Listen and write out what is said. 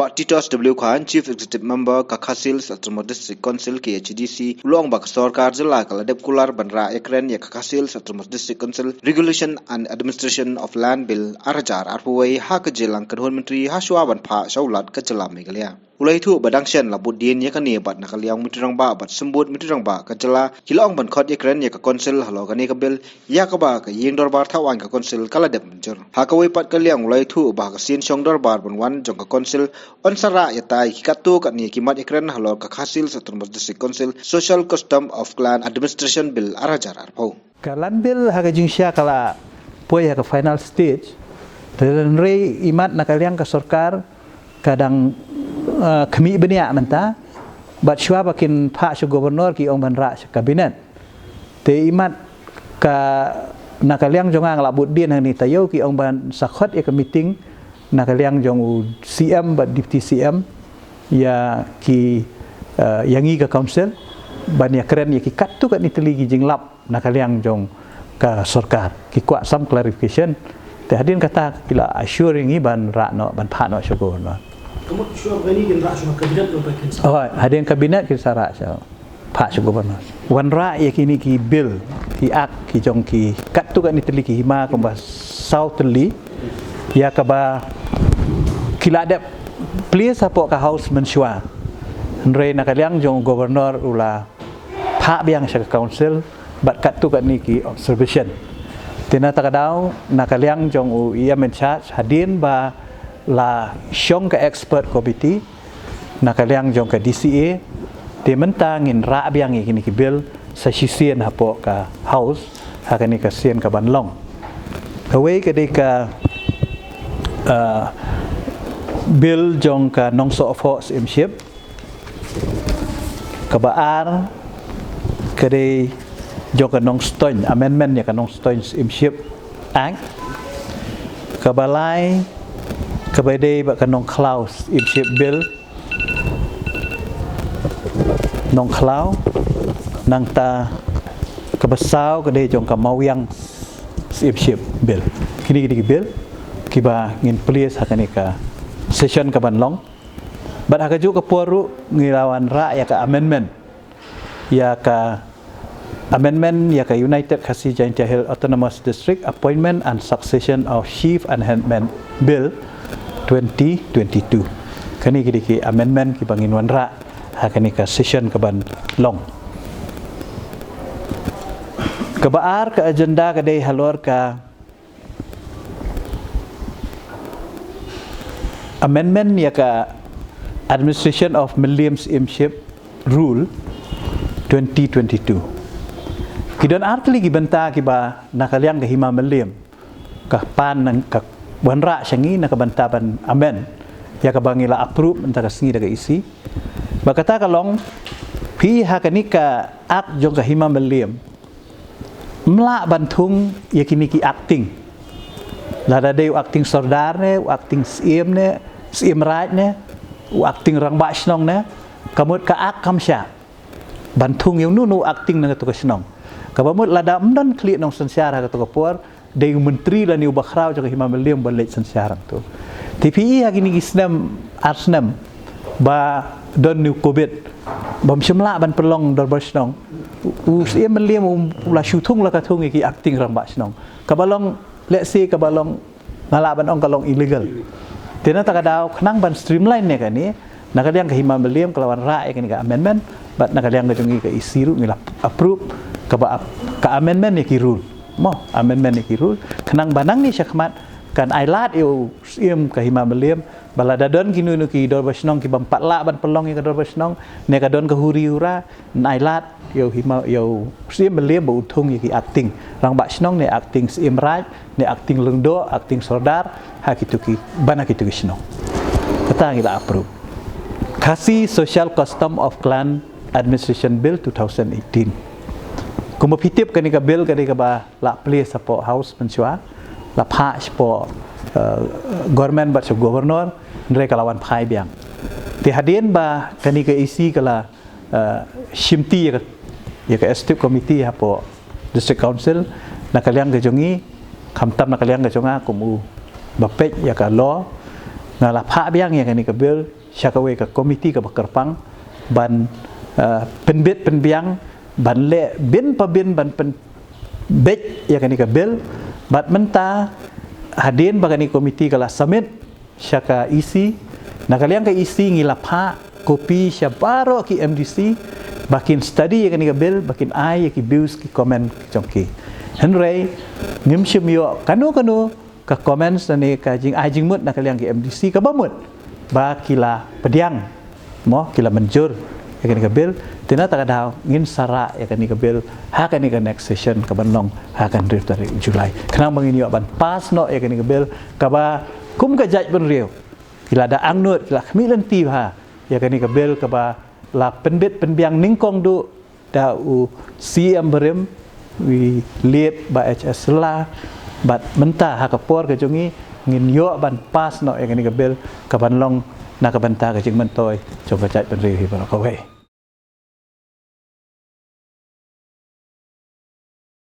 Bak Titos W Khan Chief Executive Member Kakasil Satramo District Council KHDC luang bak Sarkar Jilla Kaladep Kular Banra Ekren ya Kakasil Satramo District Council Regulation and Administration of Land Bill Arajar Arpuwai Hakajilang Kedhun Menteri Hashwaban Pa Shaulat Kajalam Megalia. Ulai itu badangsyan labut dien ya kani bat nakaliang mitrang ba bat sembut mitrang ba kajala kilong ban khot ekren ya ka konsil halo kani kabel ya ka ba ka yeng dorbar thawan ka konsil kala dep menjur hakawai pat kaliang ulai itu ba ka sin shong dorbar ban wan jong ka konsil onsara ya tai kikatu ka ni kimat ekren halo ka khasil satramos district council social custom of clan administration bill arajar arpau kalan bill haga jingsya kala poy ka final stage dan rei imat nakaliang ka sarkar kadang kami benia menta bat shwa bakin pak su gubernur ki ong banra kabinet te imat ka nakaliang jongang labut dien ni tayo ki ong ban sakhot ya ke meeting nakaliang jong CM bat deputy CM ya ki yangi ka council ban ya keren ya ki katu kat ni teligi jinglap nakaliang jong ka sarkar ki kwa some clarification te hadin kata kila assuring i ban ra no ban pha no su gubernur kamu sure begini kan rakyat kabinet lo bagian. Oh, ada yang kabinet kita rakyat Pak Gubernur. Wan rakyat kini ki bill ki ak ki jong ki kat tu kan iteli ki hima kembas south teli ya kaba kila ada please apa ka house mensua. Nre nakaliang jong gubernur ula Pak biang sa council bat kat tu kan ni ki observation. Tina takadau nakaliang jong u ia men charge hadin ba la syong ke expert committee nakaliang jong ke DCA de mentangin ra biang ini ki bill sa sisian hapo ka house hakani ka sien ka banlong away ke de ka bill jong ka nong so force imship ka baar ke de jong ka nong stoin amendment ya ka nong stoin imship act ka balai kabade ba kanong clause imship bill nong clau nang ta kabasau kade jong ka mawyang imship bill kini bill kiba ngin please hakani ka session ka banlong bat hakaju ka poru ngilawan ra ya ka amendment ya ka United Khasi Jaintia Hill Autonomous District Appointment and Succession of Chief and Headman Bill 2022. Kani ki amendment ki bangin wanra hakani ka session ka ban long. Kebaar ke agenda kadai halor ka amendment ya ka Administration of Milliams Imship Rule 2022. Kidon artli ki benta ki ba nakaliang ka hima milliam ka pan nang ka wanra syangi nakabantaban amen ya kabangila approve antara sengi daga isi bakata kalong pi hakani ka ak jong ka hima meliam mla bantung ya kini ki acting lada de acting sordar ne acting sim raj ne acting rang ba snong ne kamut ka ak kamsha bantung yang nu acting na to ka snong kabamut lada mdan kli nong sensyara ka to ka por de menteri la ni ubakrau jaga hima meliam balik sensiaran tu TPI hakini isnam arsnam ba don new covid bam semla ban pelong dor bersnong usia meliam la syutung la katung ki acting ram ba snong kabalong let's say kabalong ngala ban ong kalong illegal tena takadau khnang ban streamline ne kani nakadiang ka hima meliam kelawan ra kani ka amendment bat nakadiang ka jungi ka isiru ngila approve ka amendment ne ki rule mo amendment ni rule kenang banang ni syakmat kan ailat eu sim ka hima meliam balada don kinu nu ki dor basnong ki bam patla ban pelong ki dor basnong ne ka don ka huri ura ailat eu hima eu sim meliam bu thung ki acting rang basnong ne acting sim raj ne acting lengdo acting sordar ha kitu ki bana kitu ki snong kata kita approve Khasi Social Custom of Clan Administration Bill 2018 kuma pitip kani ka bill kani ka ba la place sapo house mensua la pha sapo government bat sa gubernur ndre kalawan phai biang ti hadien ba kani ka isi kala shimti ya ka executive committee hapo district council nakaliang ka jongi khamtam nakaliang ka jonga kumu bapet ya ka law ngalah pak biang ya kani kabil syakawe ke komiti ke bakerpang ban penbit penbiang ban le bin pabin ban pen bet ya kani kabil bat menta hadin bagani komiti kala summit syaka isi nakaliang ke isi ngilapha kopi syabaro ki MDC bakin study ya kani kabil bakin ai ya ki views ki comment jongki henry ngimshim yo kanu ka comments ni ka jing ajing mut nak kaliang ki MDC ka bamut ba kila pediang mo kila menjur ya kani kabil tina tak ada ngin sara ya kani kabil ha kani ka next session ka banong ha kan rif dari Julai kenang mangin yo ban pas no ya kani kabil ka ba kum ka jaj ben riu kila da angnut kila khmilan ti ha ya kani kabil ka ba la penbit penbiang ningkong du da u CM berem wi lead ba HS la bat mentah ha kapor ke jongi ngin yo ban pas no ya kani kabil ka ban long na ka banta ka jing mentoy jong ka jaj ben riu hi ba ka we